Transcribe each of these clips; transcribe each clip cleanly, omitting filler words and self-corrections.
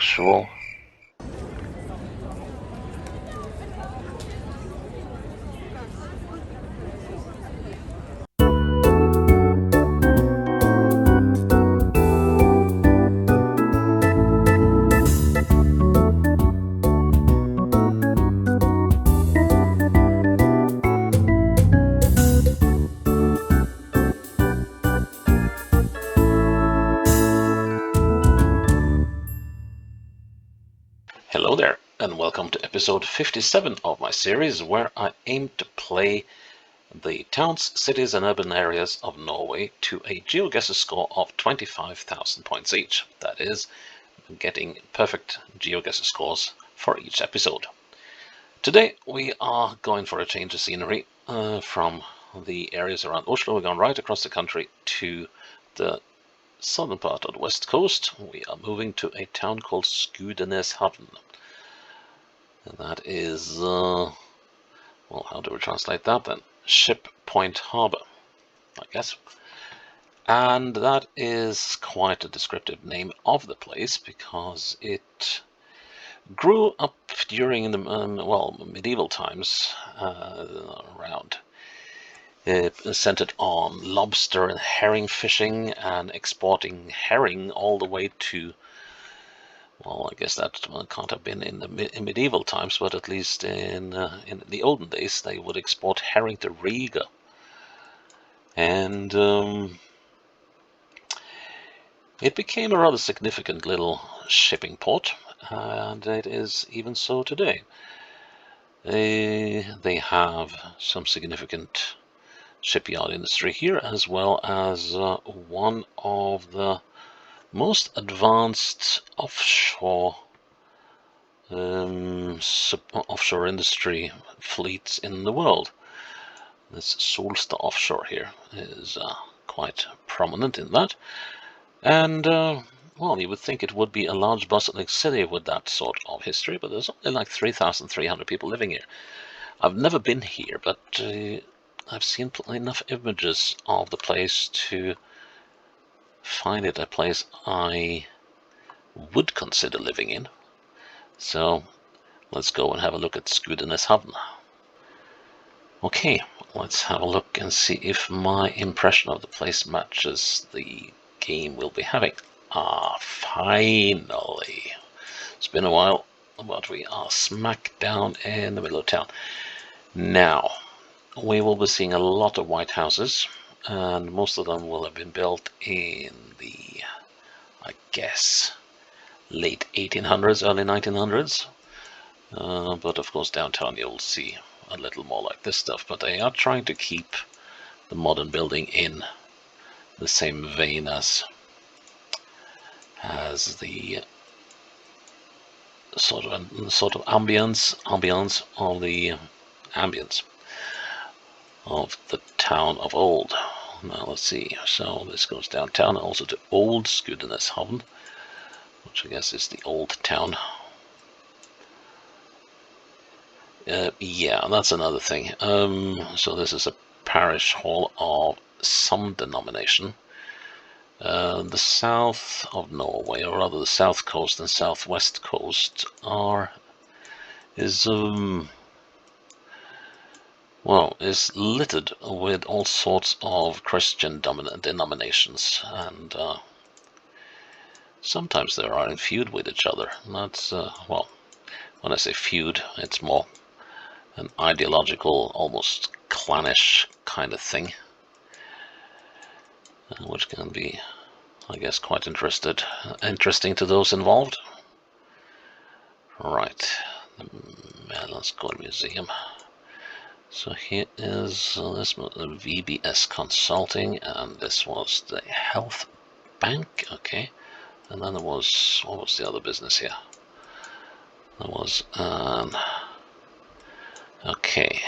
usual. Hello there, and welcome to episode 57 of my series, where I aim to play the towns, cities and urban areas of Norway to a Geoguessr score of 25,000 points each. That is, getting perfect Geoguessr scores for each episode. Today we are going for a change of scenery from the areas around Oslo. We're going right across the country to the southern part of the west coast. We are moving to a town called Skudeneshavn. And that is, well, how do we translate that then? Ship Point Harbor, I guess. And that is quite a descriptive name of the place, because it grew up during the medieval times, around centered on lobster and herring fishing and exporting herring all the way to, well, I guess that can't have been in medieval times, but at least in the olden days they would export herring to Riga. And it became a rather significant little shipping port, and it is even so today. They have some significant shipyard industry here, as well as one of the most advanced offshore industry fleets in the world. This Solstad offshore here is quite prominent in that. And well, you would think it would be a large bustling city with that sort of history, but there's only like 3,300 people living here. I've never been here, but I've seen enough images of the place to find it a place I would consider living in. So let's go and have a look at Skudeneshavn. Okay, let's have a look and see if my impression of the place matches the game we'll be having. Finally! It's been a while, but we are smack down in the middle of town. Now, we will be seeing a lot of white houses, and most of them will have been built in the, I guess, late 1800s, early 1900s. But of course downtown you'll see a little more like this stuff, but they are trying to keep the modern building in the same vein as the sort of ambience of the town of old. Now let's see, so this goes downtown, also to Old Skudeneshavn, which I guess is the old town. Yeah, that's another thing. So this is a parish hall of some denomination. The south of Norway, or rather the south coast and southwest coast, is littered with all sorts of Christian denominations, and sometimes they are in feud with each other. That's well, when I say feud, it's more an ideological, almost clannish kind of thing, which can be, I guess, quite interesting to those involved. Right, the Melancholy Museum. So here is this was VBS Consulting, and this was the Health Bank. Okay, and then there was, what was the other business here? There was okay.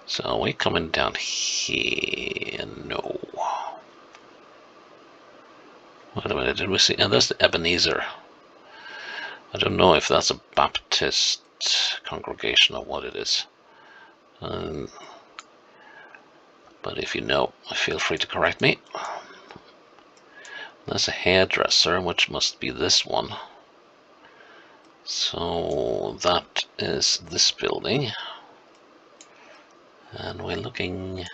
So are we coming down here? No. Wait a minute, did we see? And there's the Ebenezer. I don't know if that's a Baptist congregation or what it is. But if you know, feel free to correct me. There's a hairdresser, which must be this one. So that is this building. And we're looking...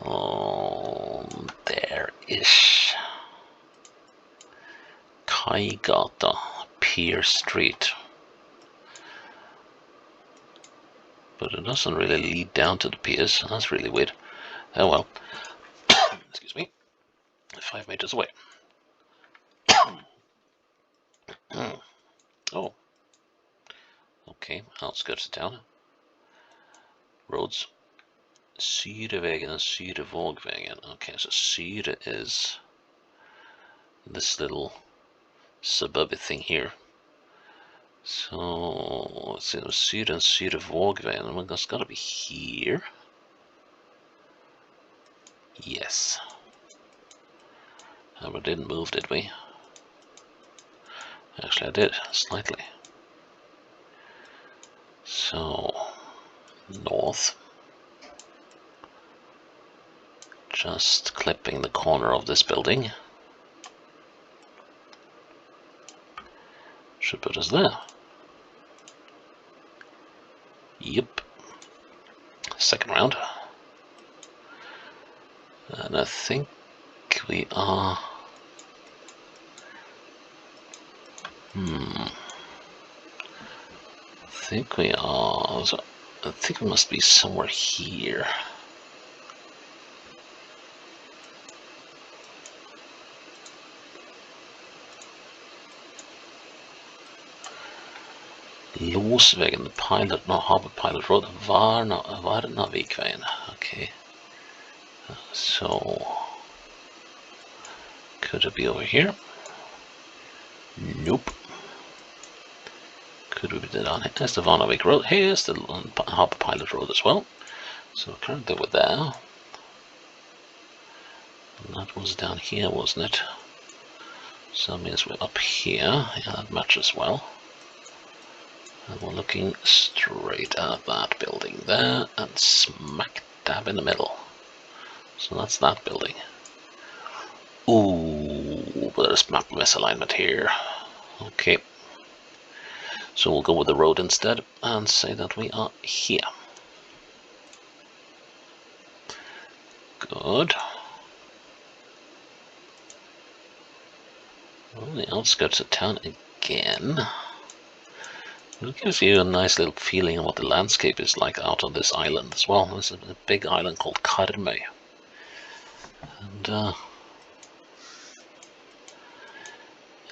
Oh, there is Kaigata, Pier Street. But it doesn't really lead down to the piers. That's really weird. Oh well. Excuse me. 5 meters away. Oh. Okay, outskirts of town. Roads. Sydevegen and Sydevågvägen. Okay, so Syde is this little suburb thing here. So let's see, Syde and Sydevågvägen. Well, that's gotta be here. Yes. We didn't move, did we? Actually, I did, slightly. So, north. Just clipping the corner of this building. Should put us there. Yep. Second round. And I think we are... I think we are... I think we must be somewhere here. Losvägen, the pilot, no, Harbor Pilot Road, Varnavikvägen. Okay. So, could it be over here? Nope. Could we be down here? There's the Varnavik Road. Here's the Harbor Pilot Road as well. So currently we're there. And that was down here, wasn't it? So that means we're up here. Yeah, that matches well. And we're looking straight at that building there and smack dab in the middle. So that's that building. Ooh, but there's map misalignment here. Okay. So we'll go with the road instead and say that we are here. Good. On the outskirts of town again. It gives you a nice little feeling of what the landscape is like out on this island as well. There's a big island called Karmøy. And at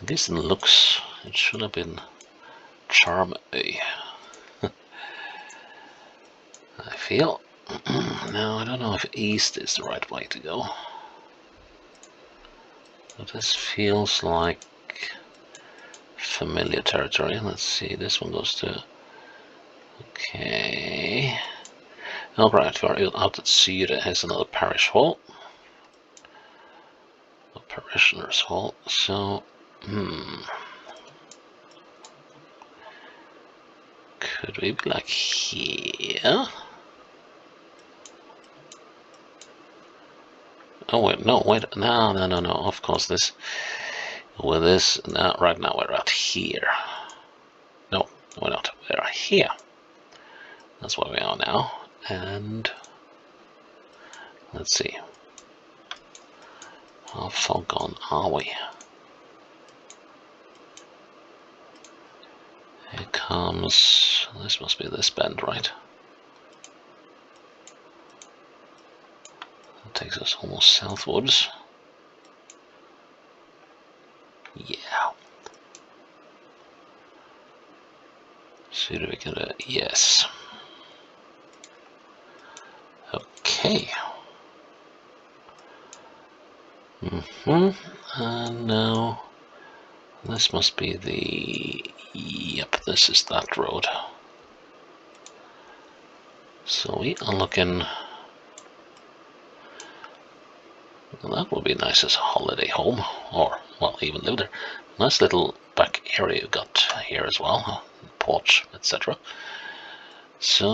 least in looks, it should have been Charmøy. I feel. Now, I don't know if east is the right way to go. But this feels like familiar territory. Let's see, this one goes to... Okay. Alright, we're out at sea. There is another parish hall. A parishioner's hall. So, could we be like here? Oh wait, no, no. Of course, this with this now. Right now, we're out here. No, we're not. We're here. That's where we are now. And let's see, how far gone are we? Here comes. This must be this bend, right? Takes us almost southwards. Yeah. See if we can do it. Yes. Okay. And now this must be the... Yep, this is that road. So we are looking... Well, that would be nice as a holiday home, or, well, even live there. Nice little back area you've got here as well, porch, etc. So,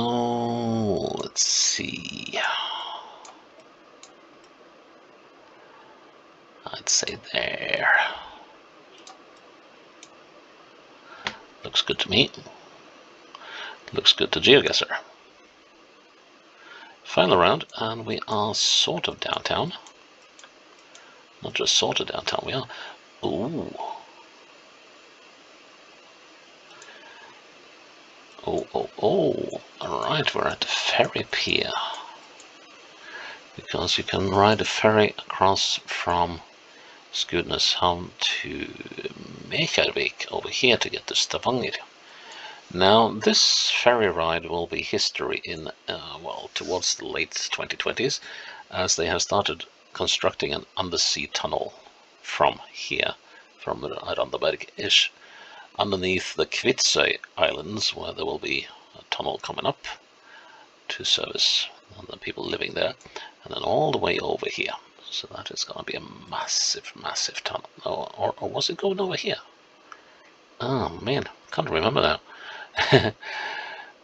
let's see. Let's say there. Looks good to me. Looks good to Geoguessr. Final round, and we are sort of downtown. Not just sort of downtown, we are. Ooh. Oh. Alright, we're at the ferry pier. Because you can ride a ferry across from Skudeneshavn to Mechervik over here to get to Stavanger. Now, this ferry ride will be history in, well, towards the late 2020s, as they have started constructing an undersea tunnel from here, from Randaberg-ish, underneath the Kvitsøy Islands, where there will be a tunnel coming up to service the people living there, and then all the way over here. So that is going to be a massive, massive tunnel. Or was it going over here? Oh man, can't remember now.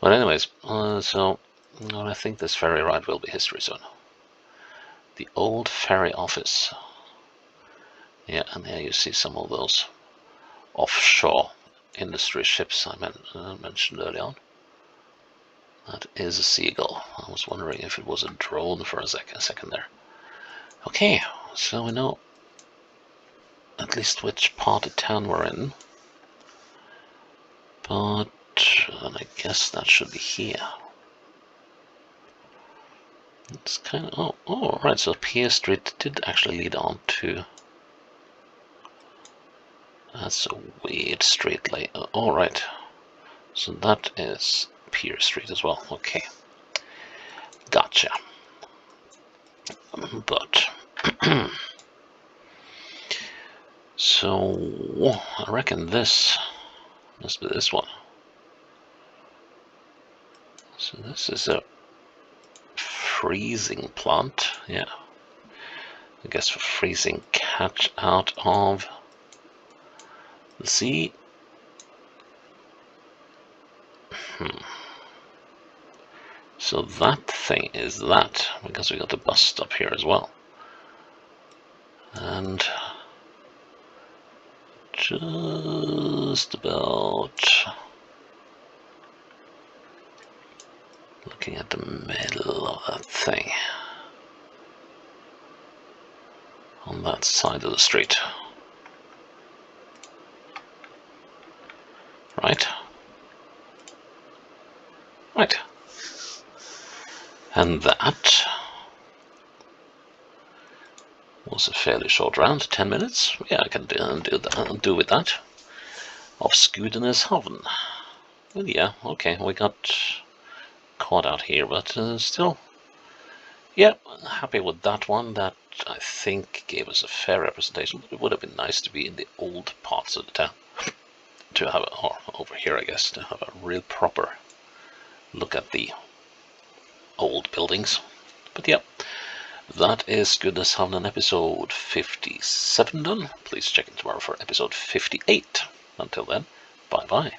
But anyways, so I think this ferry ride will be history soon. The old ferry office. Yeah, and here you see some of those offshore industry ships I mentioned early on. That is a seagull. I was wondering if it was a drone for a second there. Okay, so we know at least which part of town we're in. But I guess that should be here. It's kind of... Oh, right, so Pier Street did actually lead on to... That's a weird street layout. Oh, right. So that is Pier Street as well. Okay. Gotcha. But... so... I reckon this must be this one. So this is a freezing plant. Yeah. I guess for freezing catch out of the sea. So that thing is that, because we got the bus stop here as well. And just about looking at the middle of that thing. On that side of the street. Right. Right. And that was a fairly short round, 10 minutes. Yeah, I can do with that. Of Skudeneshavn. Well, yeah, okay, we got caught out here, but still, yeah, happy with that one. That, I think, gave us a fair representation, but it would have been nice to be in the old parts of the town. To have, or over here, I guess, to have a real proper look at the old buildings. But yeah, that is Skudeneshavn episode 57 done. Please check in tomorrow for episode 58. Until then, bye bye.